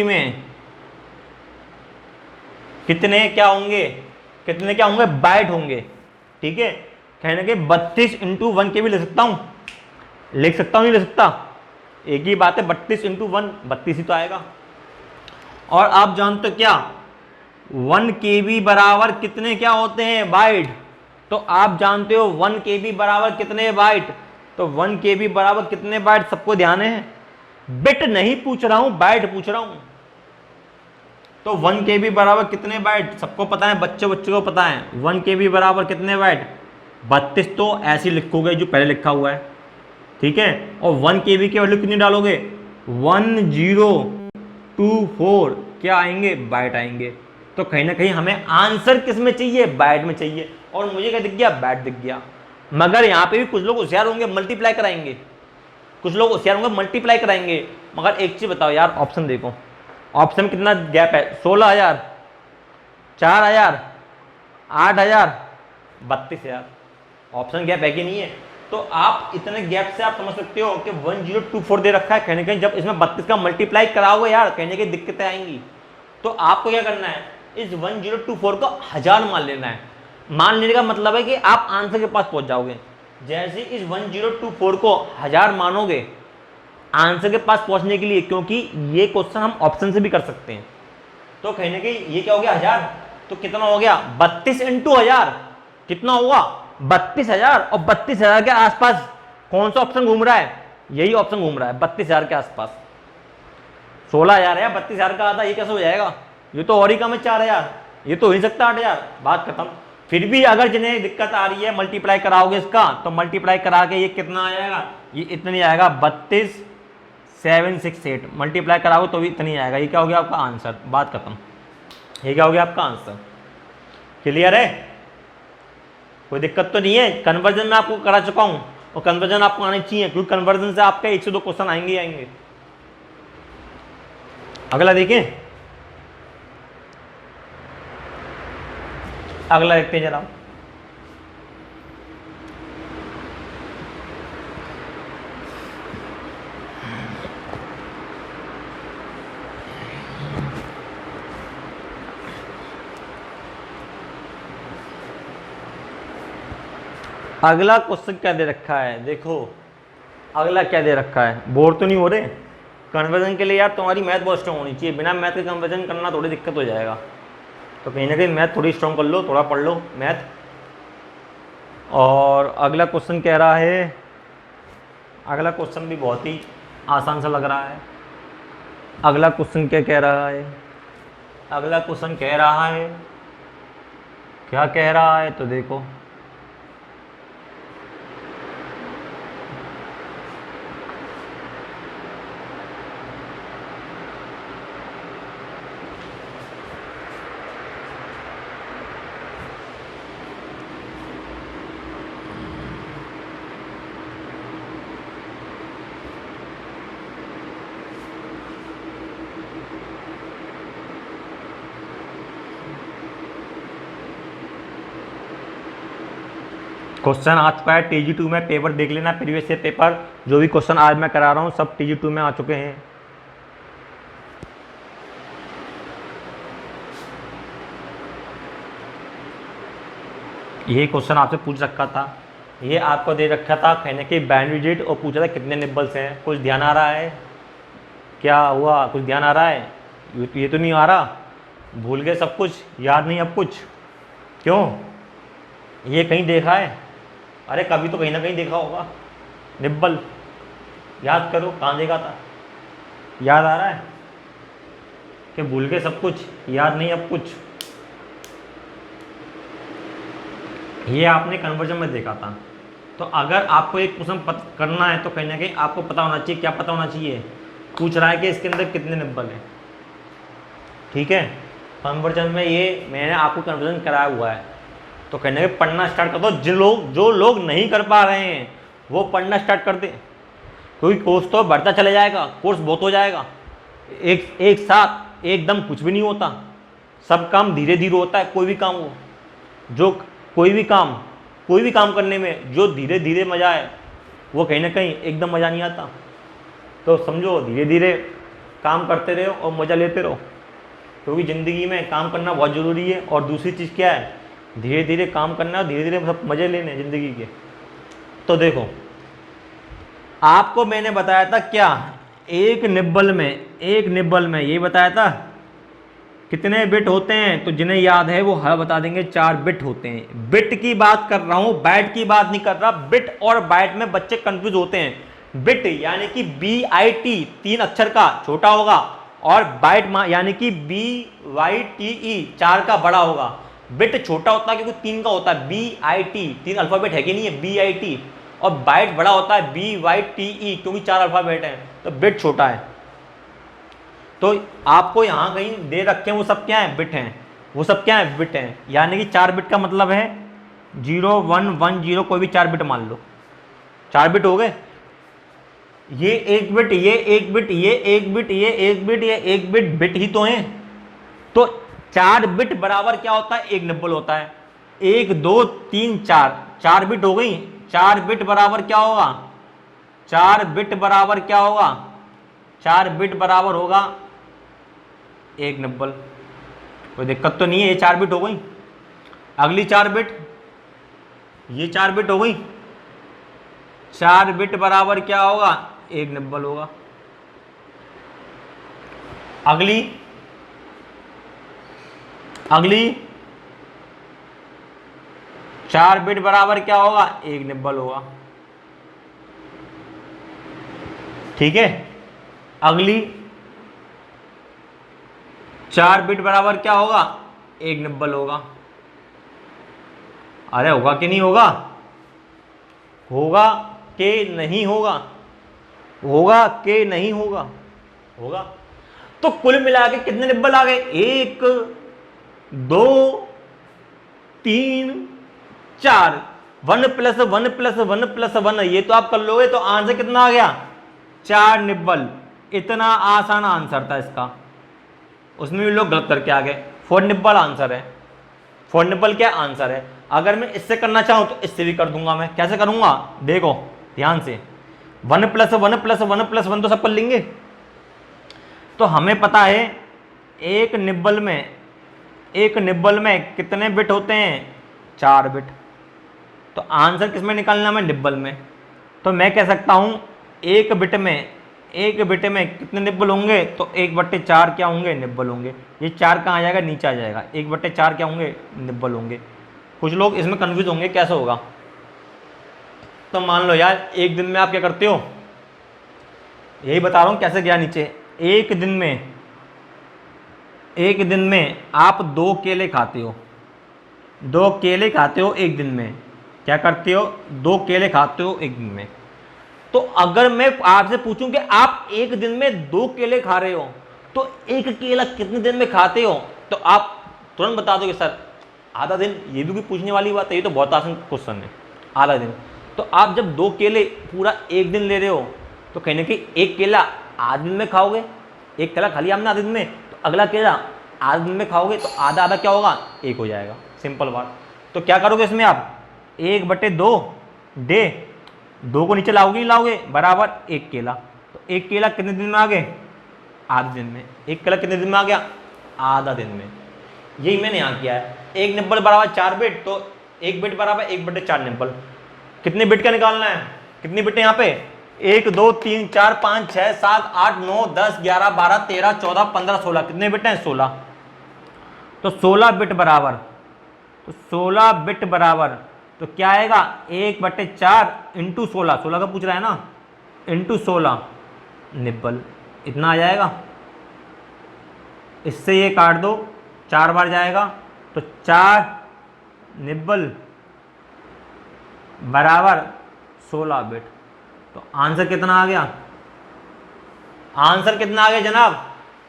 में कितने क्या होंगे बाइट होंगे। ठीक है, कहने के 32 इंटू 1 केबी लिख सकता हूं नहीं लिख सकता, एक ही बात है। 32 इंटू 1 32 ही तो आएगा। और आप जानते हो क्या, 1 केबी बराबर कितने क्या होते हैं बाइट। तो आप जानते हो 1 केबी बराबर कितने बाइट, तो 1 केबी बराबर कितने बाइट, सबको ध्यान है। बिट नहीं पूछ रहा हूं, बाइट पूछ रहा हूं। तो 1 केबी बराबर कितने बाइट, सबको पता है, बच्चे को पता है। 1 केबी बराबर कितने बाइट, 32 तो ऐसे लिखोगे जो पहले लिखा हुआ है। ठीक है, और 1 केबी की वैल्यू कितनी डालोगे, 1024 क्या आएंगे, बाइट आएंगे। तो कहीं ना कहीं हमें आंसर किस में चाहिए, बाइट में चाहिए। और मुझे क्या दिख गया, बाइट दिख गया। मगर यहाँ पे भी कुछ लोग होशियार होंगे, मल्टीप्लाई कराएंगे, मगर एक चीज बताओ यार, ऑप्शन देखो, ऑप्शन में कितना गैप है, 16,000, 4,000, 8,000, 32,000। ऑप्शन गैप है कि नहीं है। तो आप इतने गैप से आप समझ सकते हो कि 1024 दे रखा है, कहीं ना कहीं जब इसमें 32 का मल्टीप्लाई कराओगे यार, कहीं ना कहीं दिक्कतें आएंगी। तो आपको क्या करना है, इस 1024 को 1000 मान लेना है। मान लेने का मतलब है कि आप आंसर के पास पहुंच जाओगे। जैसे इस 1024 को 1000 मानोगे आंसर के पास पहुंचने के लिए, क्योंकि ये क्वेश्चन हम ऑप्शन से भी कर सकते हैं। तो कहीं ना कहीं ये क्या हो गया, 1000। तो कितना हो गया, 32 इंटू 1000 कितना होगा, 32,000। और 32,000 के आसपास कौन सा ऑप्शन घूम रहा है, यही ऑप्शन घूम रहा है 32,000 के आसपास। 16,000 है, 32,000 का आधा, ये कैसे हो जाएगा, ये तो और ही कम है 4,000, ये तो हो नहीं सकता 8,000, बात खत्म। फिर भी अगर जिन्हें दिक्कत आ रही है, मल्टीप्लाई कराओगे इसका, तो मल्टीप्लाई करा के ये कितना आ जाएगा, ये इतनी आएगा, 32,768। मल्टीप्लाई कराओगे तो भी इतनी आएगा। ये क्या हो गया आपका आंसर, बात खत्म। ये क्या हो गया आपका आंसर, क्लियर है, कोई दिक्कत तो नहीं है। कन्वर्जन में आपको करा चुका हूं, और कन्वर्जन आपको आनी चाहिए, क्योंकि कन्वर्जन से आपके 1 से 2 क्वेश्चन आएंगे ही आएंगे। अगला देखें, अगला देखते हैं जरा। अगला क्वेश्चन क्या दे रखा है, देखो अगला क्या दे रखा है, बोर तो नहीं हो रहे, कन्वर्जन के लिए यार तुम्हारी मैथ बहुत स्ट्रॉन्ग होनी चाहिए, बिना मैथ के कन्वर्जन करना थोड़ी दिक्कत हो जाएगा। तो कहीं ना कहीं मैथ थोड़ी स्ट्रॉन्ग कर लो, थोड़ा पढ़ लो मैथ। और अगला क्वेश्चन कह रहा है, अगला क्वेश्चन भी बहुत ही आसान सा लग रहा है। अगला क्वेश्चन क्या कह रहा है, अगला क्वेश्चन कह रहा है, क्या कह रहा है तो देखो, क्वेश्चन आ चुका है TG2 में। पेपर देख लेना, प्रीवियस ईयर पेपर जो भी क्वेश्चन आज मैं करा रहा हूँ सब TG2 में आ चुके हैं। ये क्वेश्चन आपसे पूछ रखा था, ये आपको दे रखा था कहने की बैंड रिजिट, और पूछा था कितने निब्बल्स हैं। कुछ ध्यान आ रहा है? क्या हुआ, कुछ ध्यान आ रहा है? ये तो नहीं आ रहा, भूल गए सब कुछ, याद नहीं अब कुछ? क्यों, ये कहीं देखा है? अरे कभी तो कहीं ना कहीं देखा होगा निब्बल, याद करो कहाँ देखा था। याद आ रहा है कि भूल गए सब कुछ, याद नहीं अब कुछ? ये आपने कन्वर्जन में देखा था। तो अगर आपको एक क्वेश्चन करना है तो कहीं ना कहीं आपको पता होना चाहिए। क्या पता होना चाहिए? पूछ रहा है कि इसके अंदर कितने निब्बल हैं, ठीक है। कन्वर्जन में ये मैंने आपको कन्वर्जन कराया हुआ है, तो कहने के पढ़ना स्टार्ट कर दो। जो लोग नहीं कर पा रहे हैं वो पढ़ना स्टार्ट कर दे, क्योंकि कोर्स तो बढ़ता चले जाएगा, कोर्स बहुत हो जाएगा। एक साथ एकदम कुछ भी नहीं होता, सब काम धीरे धीरे होता है। कोई भी काम हो, जो कोई भी काम करने में जो धीरे धीरे मज़ा है वो कहीं ना कहीं एकदम मज़ा नहीं आता। तो समझो, धीरे धीरे काम करते रहो और मज़ा लेते रहो, क्योंकि ज़िंदगी में काम करना बहुत ज़रूरी है। और दूसरी चीज़ क्या है, धीरे धीरे काम करना, धीरे धीरे सब मज़े लेने ज़िंदगी के। तो देखो, आपको मैंने बताया था क्या, एक निब्बल में ये बताया था कितने बिट होते हैं। तो जिन्हें याद है वो हर बता देंगे, 4 बिट होते हैं। बिट की बात कर रहा हूँ, बाइट की बात नहीं कर रहा। बिट और बाइट में बच्चे कंफ्यूज होते हैं। बिट यानी कि BIT 3 अक्षर का छोटा होगा, और बाइट यानी कि BYTE 4 का बड़ा होगा। बिट छोटा होता है क्योंकि 3 का होता है, BIT 3 अल्फाबेट है कि नहीं है, BIT। और बाइट बड़ा होता है BYTE, क्योंकि 4 अल्फाबेट है, तो बिट छोटा है। तो आपको यहाँ कहीं दे रखे हैं, वो सब क्या है, बिट हैं। वो सब क्या है, बिट हैं। यानी कि 4 बिट का मतलब है 0 1 1 0, कोई भी 4 बिट मान लो, 4 बिट हो गए। ये 1 बिट, ये 1 बिट, ये 1 बिट, ये 1 बिट, ये 1 बिट, बिट ही तो हैं। तो 4 बिट बराबर क्या होता है, 1 निब्बल होता है। 1 2 3 4, 4 बिट हो गई। 4 बिट बराबर क्या होगा, 4 बिट बराबर क्या होगा, 4 बिट बराबर होगा 1 निब्बल। कोई दिक्कत तो नहीं है, ये 4 बिट हो गई। अगली 4 बिट, ये 4 बिट हो गई। 4 बिट बराबर क्या होगा, 1 निब्बल होगा। अगली 4 बिट बराबर क्या होगा, 1 निब्बल होगा, ठीक है। अगली 4 बिट बराबर क्या होगा, 1 निब्बल होगा। अरे होगा कि नहीं होगा, होगा कि नहीं होगा, होगा कि नहीं होगा, होगा। तो कुल मिला के कितने निब्बल आ गए, 1 2 3 4, 1 + 1 + 1 + 1, ये तो आप कर लोगे। तो आंसर कितना आ गया, 4 निब्बल। इतना आसान आंसर था इसका, उसमें भी लोग गलत करके आ गए। 4 निब्बल आंसर है, 4 निब्बल क्या आंसर है। अगर मैं इससे करना चाहूं तो इससे भी कर दूंगा। मैं कैसे करूंगा, देखो ध्यान से, 1 + 1 + 1 + 1 तो सब कर लेंगे। तो हमें पता है एक निब्बल में कितने बिट होते हैं, 4 बिट। तो आंसर किस में निकालना है, निब्बल में। तो मैं कह सकता हूं एक बिट में एक बिट में कितने निब्बल होंगे, तो 1/4 क्या होंगे, निब्बल होंगे। ये 4 कहाँ आ जाएगा, नीचे आ जाएगा। 1/4 क्या होंगे, निब्बल होंगे। कुछ लोग इसमें कन्फ्यूज होंगे कैसे होगा। तो मान लो यार एक दिन में आप क्या करते हो, यही बता रहा हूँ कैसे गया नीचे। एक दिन में आप 2 केले खाते हो, 2 केले खाते हो एक दिन में। क्या करते हो, 2 केले खाते हो एक दिन में। तो अगर मैं आपसे पूछूं कि आप एक दिन में 2 केले खा रहे हो, तो एक केला कितने दिन में खाते हो, तो आप तुरंत बता दोगे सर आधा दिन। ये भी कोई पूछने वाली बात है, ये तो बहुत आसान क्वेश्चन है, आधा दिन। तो आप जब 2 केले पूरा एक दिन ले रहे हो, तो कहीं ना कहीं एक केला आधे दिन में खाओगे। एक केला खा लिया हमने आधे दिन में, तो अगला केला आधे दिन में खाओगे, तो आधा आधा क्या होगा, एक हो जाएगा। सिंपल बात। तो क्या करोगे इसमें आप, 1/2 डे, 2 को नीचे लाओगे नहीं लाओगे, बराबर 1 केला। तो 1 केला कितने दिन में आ गए, आधे दिन में। 1 केला कितने दिन में आ गया, आधा दिन में। यही मैंने यहाँ किया है। 1 निब्बल बराबर 4 बिट, तो 1 बिट बराबर 1/4 निब्बल। कितने बिट का निकालना है, कितनी बिट है यहाँ पे, 1 2 3 4 5 6 7 8 9 10 11 12 13 14 15 16। कितने बिट हैं, 16। तो 16 बिट बराबर, तो 16 बिट बराबर तो क्या आएगा, 1/4 इंटू 16, 16 का पूछ रहा है ना, इंटू 16 निब्बल, इतना आ जाएगा। इससे ये काट दो, 4 बार जाएगा, तो 4 निब्बल बराबर 16 बिट। तो आंसर कितना आ गया, आंसर कितना आ गया जनाब,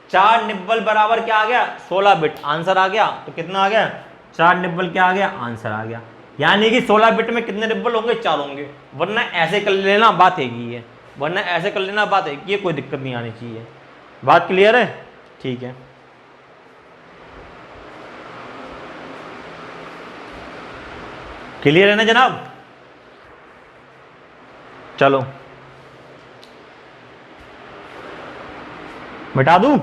4 निब्बल बराबर क्या आ गया, 16 बिट। आंसर आ गया, तो कितना आ गया, 4 निब्बल क्या आ गया, आंसर आ गया। यानी कि 16 बिट में कितने निब्बल होंगे, 4 होंगे। वरना ऐसे कर लेना बात है कि है, वरना ऐसे कर लेना बात है कि कोई दिक्कत नहीं आनी चाहिए। बात क्लियर है, ठीक है। क्लियर है ना जनाब, चलो मिटा दूं।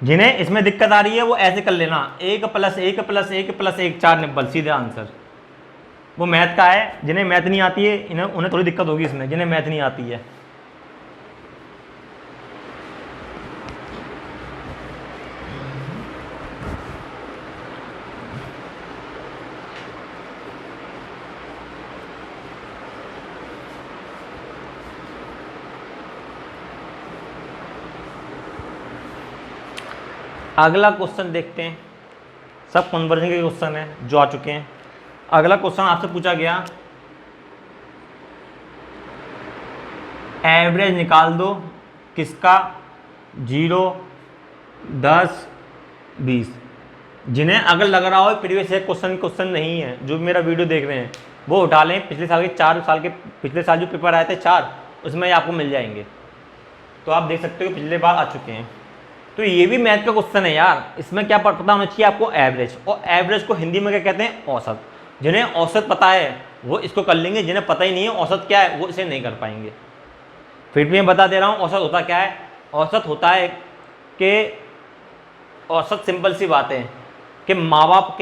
जिन्हें इसमें दिक्कत आ रही है वो ऐसे कर लेना, 1 + 1 + 1 + 1 4 निब्बल, सीधे आंसर। वो मैथ का है, जिन्हें मैथ नहीं आती है उन्हें थोड़ी दिक्कत होगी इसमें, जिन्हें मैथ नहीं आती है। अगला क्वेश्चन देखते हैं, सब कन्वर्जन के क्वेश्चन है जो आ चुके हैं। अगला क्वेश्चन आपसे पूछा गया, एवरेज निकाल दो किसका, 0 10 20। जिन्हें अगर लग रहा हो प्रीवियस ईयर क्वेश्चन नहीं है, जो मेरा वीडियो देख रहे हैं वो उठा लें, पिछले साल के 4 साल के, पिछले साल जो पेपर आए थे 4, उसमें आपको मिल जाएंगे। तो आप देख सकते हो पिछले बार आ चुके हैं। तो ये भी मैथ का क्वेश्चन है यार, इसमें क्या पता होना चाहिए आपको, एवरेज। और एवरेज को हिंदी में क्या कहते हैं, औसत। जिन्हें औसत पता है वो इसको कर लेंगे, जिन्हें पता ही नहीं है औसत क्या है वो इसे नहीं कर पाएंगे। फिर भी मैं बता दे रहा हूँ औसत होता क्या है। औसत होता है कि औसत सिंपल सी बात है कि माँ बाप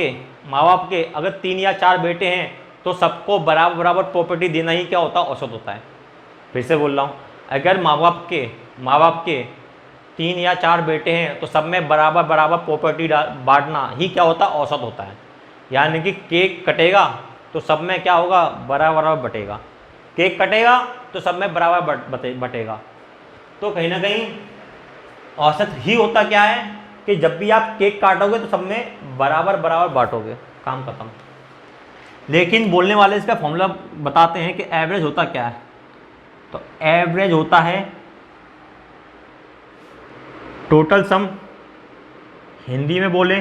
के अगर 3 या 4 बेटे हैं तो सबको बराबर बराबर प्रॉपर्टी देना ही क्या होता है, औसत होता है। फिर से बोल रहा हूँ, अगर माँ बाप के 3 या 4 बेटे हैं तो सब में बराबर बराबर प्रॉपर्टी बांटना ही क्या होता है, औसत होता है। यानी कि केक कटेगा तो सब में क्या होगा, बराबर बराबर बटेगा। केक कटेगा तो सब में बराबर बटेगा। तो कहीं ना कहीं औसत ही होता क्या है कि जब भी आप केक काटोगे तो सब में बराबर बराबर बांटोगे, काम खत्म। लेकिन बोलने वाले इसका फॉर्मूला बताते हैं कि एवरेज होता क्या है। तो एवरेज होता है टोटल सम, हिंदी में बोले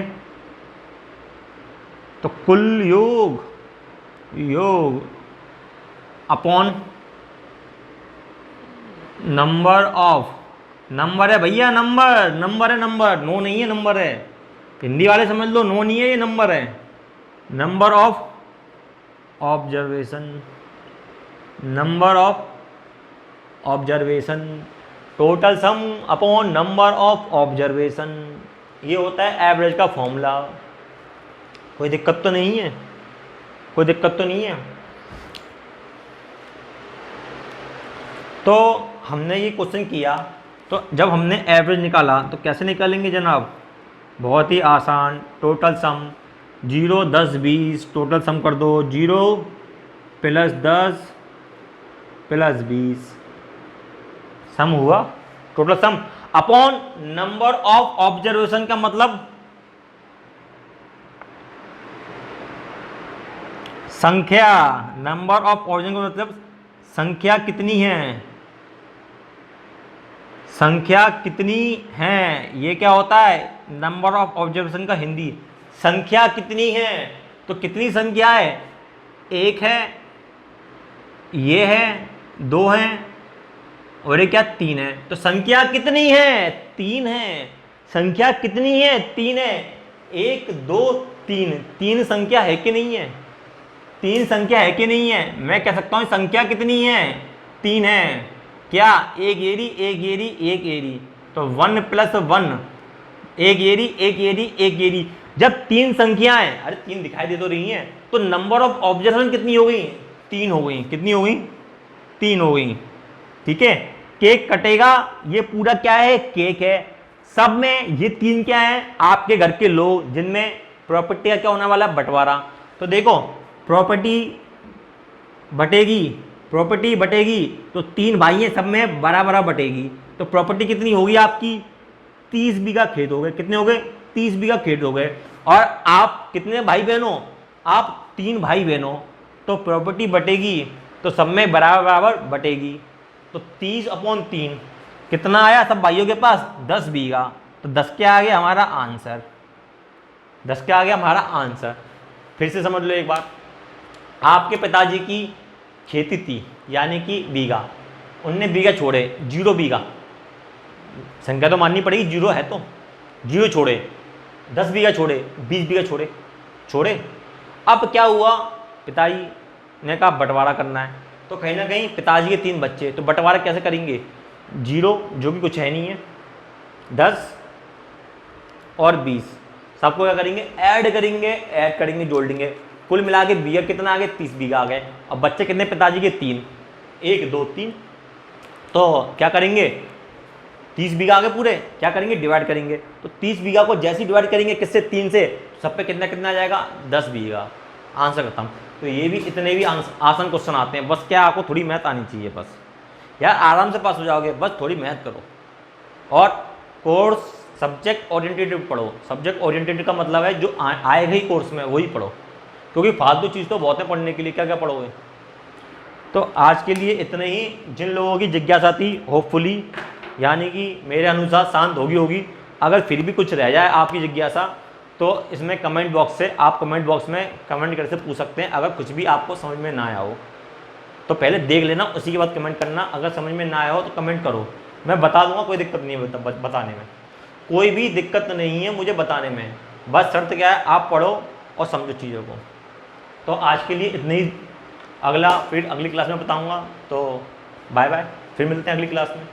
तो कुल योग अपॉन नंबर ऑफ, नंबर है भैया, नंबर है, नो नहीं है, नंबर है। हिंदी वाले समझ लो, नो नहीं है, ये नंबर है। Number of observation, number of observation, total sum upon number of observation, ये होता है एवरेज का फॉर्मूला। कोई दिक्कत तो नहीं है, कोई दिक्कत तो नहीं है। तो हमने ये क्वेश्चन किया, तो जब हमने एवरेज निकाला तो कैसे निकालेंगे जनाब? बहुत ही आसान, टोटल सम 0 10 20 टोटल सम कर दो, 0 प्लस 10 प्लस 20 सम हुआ total sum upon number of observation का मतलब संख्या, नंबर ऑफ ऑब्जर्वेशन का मतलब संख्या कितनी है, संख्या कितनी है, ये क्या होता है नंबर ऑफ ऑब्जर्वेशन का हिंदी, संख्या कितनी है। तो कितनी संख्या है, एक है, ये है, दो है और ये क्या तीन है। तो संख्या कितनी है, तीन है। संख्या कितनी है, तीन है। एक दो तीन, तीन संख्या है कि नहीं है, तीन संख्या है कि नहीं है। मैं कह सकता हूं संख्या कितनी है, तीन है। क्या, एक एरी एक एरी एक एरी, तो 1 + 1, एक एरी एक एरी एक एरी। जब तीन संख्याएं, अरे तीन दिखाई दे तो रही हैं, तो नंबर ऑफ ऑब्जर्वेशन कितनी हो गई, तीन हो गई। कितनी हो गई, तीन हो गई। ठीक है, केक कटेगा, ये पूरा क्या है, केक है। सब में ये तीन क्या है, आपके घर के लोग, जिनमें प्रॉपर्टी का क्या होने वाला है, बंटवारा। तो देखो प्रॉपर्टी बटेगी, प्रॉपर्टी बटेगी, तो तीन भाई हैं, सब में बराबर बटेगी। तो प्रॉपर्टी कितनी होगी आपकी, 30 बीघा खेत हो गए। कितने हो गए, 30 बीघा खेत हो गए। और आप कितने भाई बहन हो, आप तीन भाई बहन हो, तो प्रॉपर्टी बटेगी तो सब में बराबर बराबर बटेगी। तो 30/3 कितना आया सब भाइयों के पास, 10 बीघा। तो 10 क्या आ गया हमारा आंसर, 10 क्या आ गया हमारा आंसर। फिर से समझ लो एक बात, आपके पिताजी की खेती थी, यानी कि बीघा, उनने बीघा छोड़े, 0 बीघा, संख्या तो माननी पड़ेगी, 0 है तो 0 छोड़े, 10 बीघा छोड़े, 20 बीघा छोड़े छोड़े। अब क्या हुआ, पिताजी ने कहा बंटवारा करना है। तो कहीं ना कहीं पिताजी के 3 बच्चे, तो बंटवारा कैसे करेंगे, 0 जो कि कुछ है नहीं है, 10 और 20 सबको क्या करेंगे, ऐड करेंगे, जोड़ देंगे। कुल मिला के बीघा कितना आ गया, 30 बीघा आ गए। अब बच्चे कितने पिताजी के, 3, 1 2 3। तो क्या करेंगे, 30 बीघा आ गए पूरे, क्या करेंगे, डिवाइड करेंगे। तो 30 बीघा को जैसे ही डिवाइड करेंगे किससे, 3 से, सब पे कितना कितना आ जाएगा, 10 बीघा। आंसर खत्म। तो ये भी, इतने भी आसान क्वेश्चन आते हैं, बस क्या आपको थोड़ी मेहनत आनी चाहिए, बस यार आराम से पास हो जाओगे, बस थोड़ी मेहनत करो। और कोर्स सब्जेक्ट ओरिएंटेड पढ़ो। सब्जेक्ट ओरिएंटेड का मतलब है जो आएगा ही कोर्स में वही पढ़ो, क्योंकि फालतू चीज़ तो बहुत है पढ़ने के लिए, क्या क्या पढ़ोगे। तो आज के लिए इतने ही। जिन लोगों की जिज्ञासा थी, होपफुली यानी कि मेरे अनुसार शांत होगी। अगर फिर भी कुछ रह जाए आपकी जिज्ञासा, तो इसमें कमेंट बॉक्स से आप कमेंट बॉक्स में कमेंट करके पूछ सकते हैं। अगर कुछ भी आपको समझ में ना आया हो तो पहले देख लेना, उसी के बाद कमेंट करना। अगर समझ में ना आया हो तो कमेंट करो, मैं बता दूंगा, कोई दिक्कत नहीं है बताने में, कोई भी दिक्कत नहीं है मुझे बताने में। बस शर्त क्या है, आप पढ़ो और समझो चीज़ों को। तो आज के लिए इतनी ही, फिर अगली क्लास में बताऊँगा। तो बाय बाय, फिर मिलते हैं अगली क्लास में।